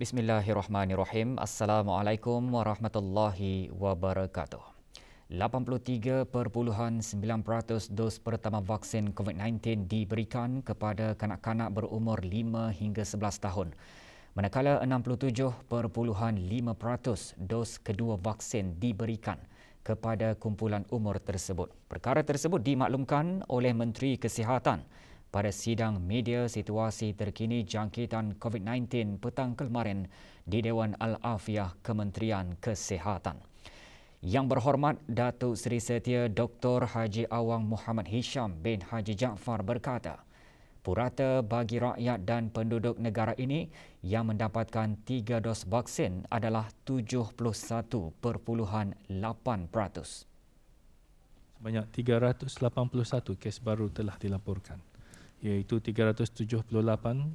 Bismillahirrahmanirrahim. Assalamualaikum warahmatullahi wabarakatuh. 83.9% dos pertama vaksin COVID-19 diberikan kepada kanak-kanak berumur 5 hingga 11 tahun. Manakala 67.5% dos kedua vaksin diberikan kepada kumpulan umur tersebut. Perkara tersebut dimaklumkan oleh Menteri Kesihatan pada sidang media situasi terkini jangkitan COVID-19 petang kemarin di Dewan Al-Afiah Kementerian Kesihatan. Yang berhormat Datuk Seri Setia Dr. Haji Awang Muhammad Hisham bin Haji Jaafar berkata, purata bagi rakyat dan penduduk negara ini yang mendapatkan 3 dos vaksin adalah 71.8%. Sebanyak 381 kes baru telah dilaporkan, iaitu 378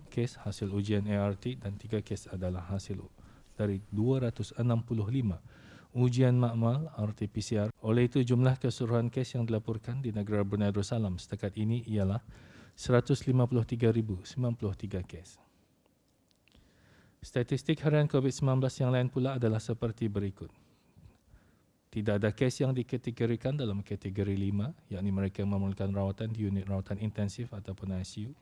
kes hasil ujian ART dan 3 kes adalah hasil dari 265 ujian makmal RT-PCR. Oleh itu, jumlah keseluruhan kes yang dilaporkan di negara Brunei Darussalam setakat ini ialah 153,093 kes. Statistik harian COVID-19 yang lain pula adalah seperti berikut. Tidak ada kes yang dikategorikan dalam kategori 5, yakni mereka yang memerlukan rawatan di unit rawatan intensif ataupun ICU.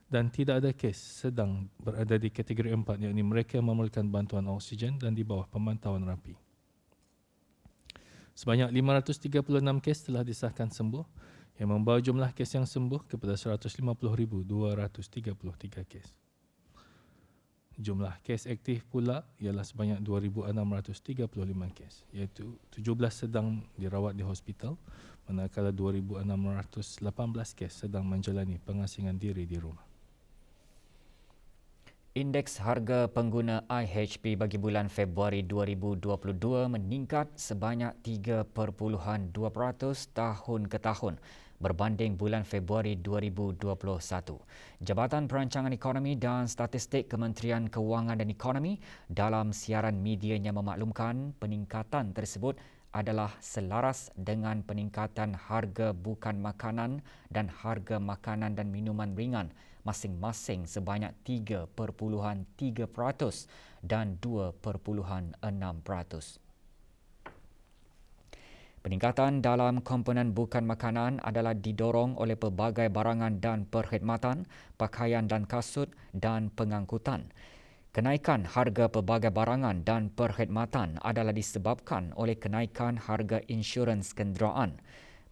Dan tidak ada kes sedang berada di kategori 4, yakni mereka yang memerlukan bantuan oksigen dan di bawah pemantauan rapi. Sebanyak 536 kes telah disahkan sembuh, yang membawa jumlah kes yang sembuh kepada 150,233 kes. Jumlah kes aktif pula ialah sebanyak 2,635 kes, iaitu 17 sedang dirawat di hospital, manakala 2,618 kes sedang menjalani pengasingan diri di rumah. Indeks harga pengguna IHP bagi bulan Februari 2022 meningkat sebanyak 3.2% tahun ke tahun berbanding bulan Februari 2021. Jabatan Perancangan Ekonomi dan Statistik Kementerian Kewangan dan Ekonomi dalam siaran medianya memaklumkan peningkatan tersebut adalah selaras dengan peningkatan harga bukan makanan dan harga makanan dan minuman ringan masing-masing sebanyak 3.3% dan 2.6%. Peningkatan dalam komponen bukan makanan adalah didorong oleh pelbagai barangan dan perkhidmatan, pakaian dan kasut dan pengangkutan. Kenaikan harga pelbagai barangan dan perkhidmatan adalah disebabkan oleh kenaikan harga insurans kenderaan.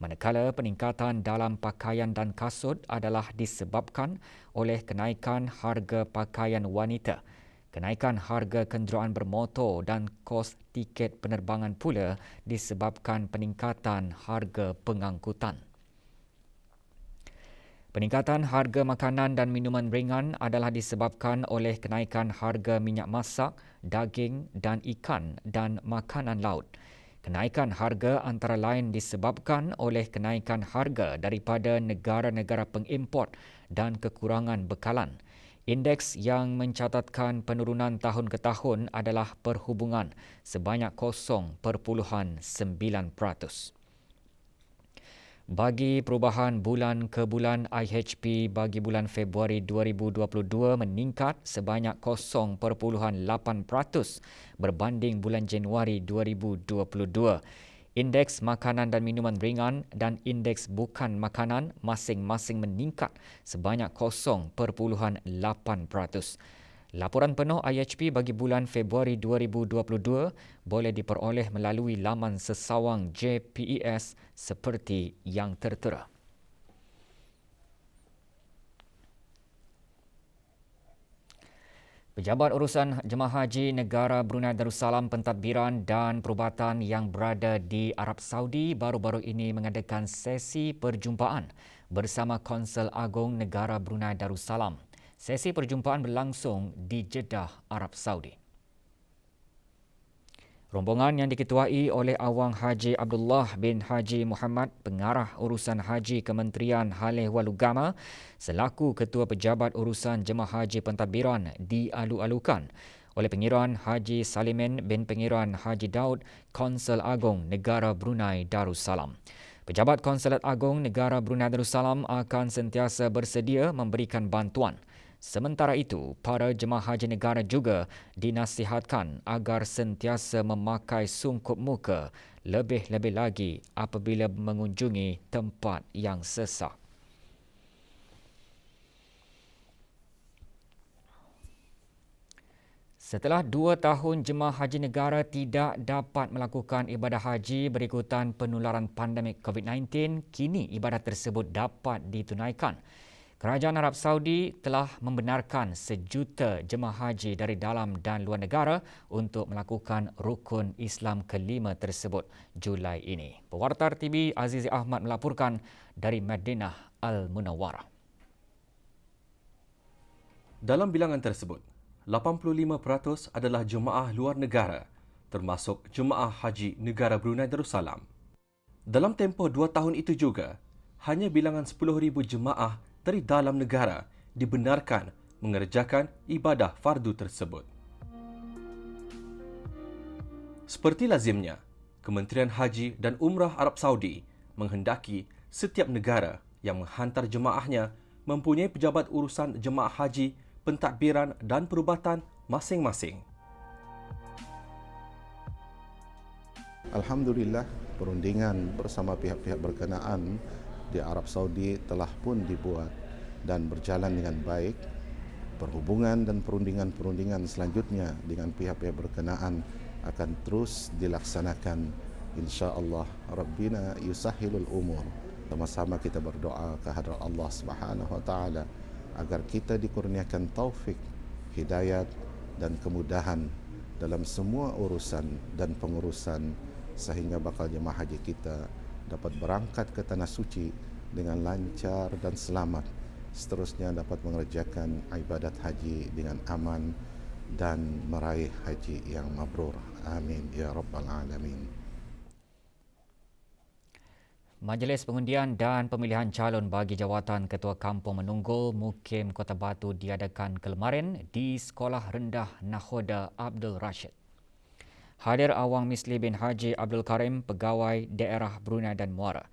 Manakala peningkatan dalam pakaian dan kasut adalah disebabkan oleh kenaikan harga pakaian wanita. Kenaikan harga kenderaan bermotor dan kos tiket penerbangan pula disebabkan peningkatan harga pengangkutan. Peningkatan harga makanan dan minuman ringan adalah disebabkan oleh kenaikan harga minyak masak, daging dan ikan dan makanan laut. Kenaikan harga antara lain disebabkan oleh kenaikan harga daripada negara-negara pengimport dan kekurangan bekalan. Indeks yang mencatatkan penurunan tahun ke tahun adalah perhubungan sebanyak 0.9%. Bagi perubahan bulan ke bulan, IHP bagi bulan Februari 2022 meningkat sebanyak 0.8% berbanding bulan Januari 2022. Indeks makanan dan minuman ringan dan indeks bukan makanan masing-masing meningkat sebanyak 0.8%. Laporan penuh IHP bagi bulan Februari 2022 boleh diperoleh melalui laman sesawang JPES seperti yang tertera. Pejabat Urusan Jemaah Haji Negara Brunei Darussalam Pentadbiran dan Perubatan yang berada di Arab Saudi baru-baru ini mengadakan sesi perjumpaan bersama Konsul Agong Negara Brunei Darussalam. Sesi perjumpaan berlangsung di Jeddah, Arab Saudi. Rombongan yang diketuai oleh Awang Haji Abdullah bin Haji Muhammad, Pengarah Urusan Haji Kementerian Hal Ehwal Agama, selaku Ketua Pejabat Urusan Jemaah Haji Pentadbiran dialu-alukan oleh Pengiran Haji Salimin bin Pengiran Haji Daud, Konsul Agong Negara Brunei Darussalam. Pejabat Konsulat Agong Negara Brunei Darussalam akan sentiasa bersedia memberikan bantuan Sementara itu, para jemaah haji negara juga dinasihatkan agar sentiasa memakai sungkup muka, lebih-lebih lagi apabila mengunjungi tempat yang sesak. Setelah 2 tahun jemaah haji negara tidak dapat melakukan ibadah haji berikutan penularan pandemik COVID-19, kini ibadah tersebut dapat ditunaikan. Kerajaan Arab Saudi telah membenarkan 1 juta jemaah haji dari dalam dan luar negara untuk melakukan rukun Islam kelima tersebut Julai ini. Pewarta RTB Azizi Ahmad melaporkan dari Madinah Al-Munawwarah. Dalam bilangan tersebut, 85% adalah jemaah luar negara, termasuk jemaah haji negara Brunei Darussalam. Dalam tempoh 2 tahun itu juga, hanya bilangan 10,000 jemaah dari dalam negara dibenarkan mengerjakan ibadah fardu tersebut. Seperti lazimnya, Kementerian Haji dan Umrah Arab Saudi menghendaki setiap negara yang menghantar jemaahnya mempunyai pejabat urusan jemaah haji, pentadbiran dan perubatan masing-masing. Alhamdulillah, perundingan bersama pihak-pihak berkenaan di Arab Saudi telah pun dibuat dan berjalan dengan baik. Perhubungan dan perundingan-perundingan selanjutnya dengan pihak-pihak berkenaan akan terus dilaksanakan. InsyaAllah, Rabbina yusahilul umur. Sama-sama kita berdoa kehadrat Allah Subhanahu Wa Taala agar kita dikurniakan taufik, hidayat dan kemudahan dalam semua urusan dan pengurusan sehingga bakal jemaah haji kita dapat berangkat ke Tanah Suci dengan lancar dan selamat. Seterusnya dapat mengerjakan ibadat haji dengan aman dan meraih haji yang mabrur. Amin ya rabbal alamin. Majlis pengundian dan pemilihan calon bagi jawatan Ketua Kampung Menunggul Mukim Kota Batu diadakan kemarin di Sekolah Rendah Nakhoda Abdul Rashid. Hadir Awang Misli bin Haji Abdul Karim, Pegawai Daerah Brunei dan Muara.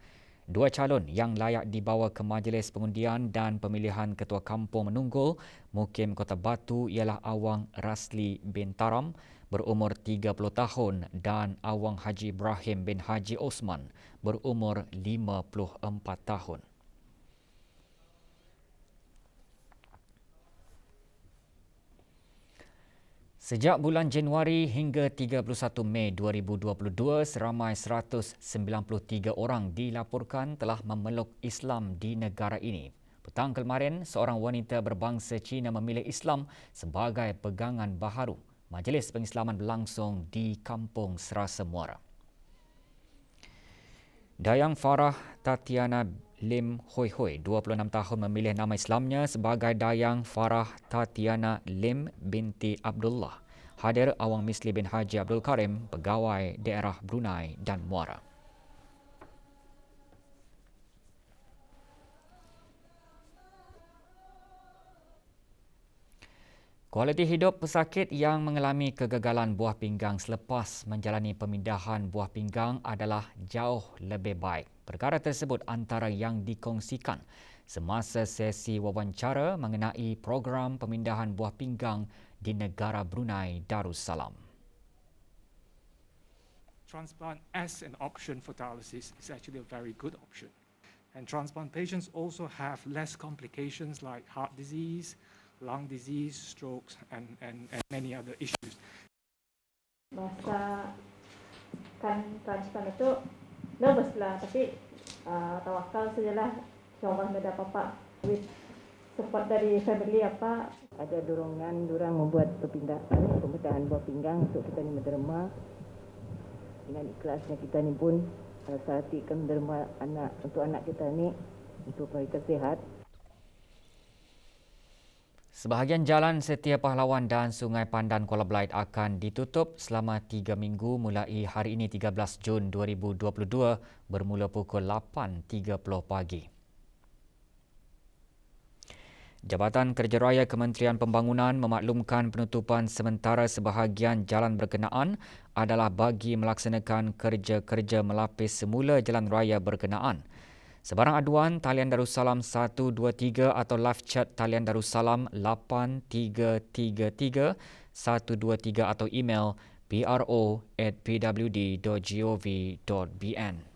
2 calon yang layak dibawa ke Majlis Pengundian dan Pemilihan Ketua Kampung Menunggul Mukim Kota Batu ialah Awang Rasli bin Taram berumur 30 tahun dan Awang Haji Ibrahim bin Haji Osman berumur 54 tahun. Sejak bulan Januari hingga 31 Mei 2022, seramai 193 orang dilaporkan telah memeluk Islam di negara ini. Petang kemarin, seorang wanita berbangsa Cina memilih Islam sebagai pegangan baharu. Majlis pengislaman berlangsung di Kampung Serasa Muara. Dayang Farah Tatiana Lim Hoi Hoi, 26 tahun, memilih nama Islamnya sebagai Dayang Farah Tatiana Lim binti Abdullah. Hadir Awang Misli bin Haji Abdul Karim, Pegawai Daerah Brunei dan Muara. Kualiti hidup pesakit yang mengalami kegagalan buah pinggang selepas menjalani pemindahan buah pinggang adalah jauh lebih baik. Perkara tersebut antara yang dikongsikan semasa sesi wawancara mengenai program pemindahan buah pinggang di negara Brunei Darussalam. Transplant as an option for dialysis is actually a very good option. And transplant patients also have less complications like heart disease, lung disease, strokes, and many other issues. Masa kan transplant itu nervous lah, tapi tawakal sajalah. InsyaAllah ada apa-apa with support dari family apa. Ada dorongan diorang membuat pemindahan buah pinggang untuk kita ni menderma. Dengan ikhlasnya kita ni pun saatikan menderma untuk anak kita ni untuk mereka sihat. Sebahagian jalan Setia Pahlawan dan Sungai Pandan Kuala Belait akan ditutup selama 3 minggu mulai hari ini 13 Jun 2022 bermula pukul 8.30 pagi. Jabatan Kerja Raya Kementerian Pembangunan memaklumkan penutupan sementara sebahagian jalan berkenaan adalah bagi melaksanakan kerja-kerja melapis semula jalan raya berkenaan. Sebarang aduan talian Darussalam 123 atau live chat talian Darussalam 8333 123 atau email pro@pwd.gov.bn.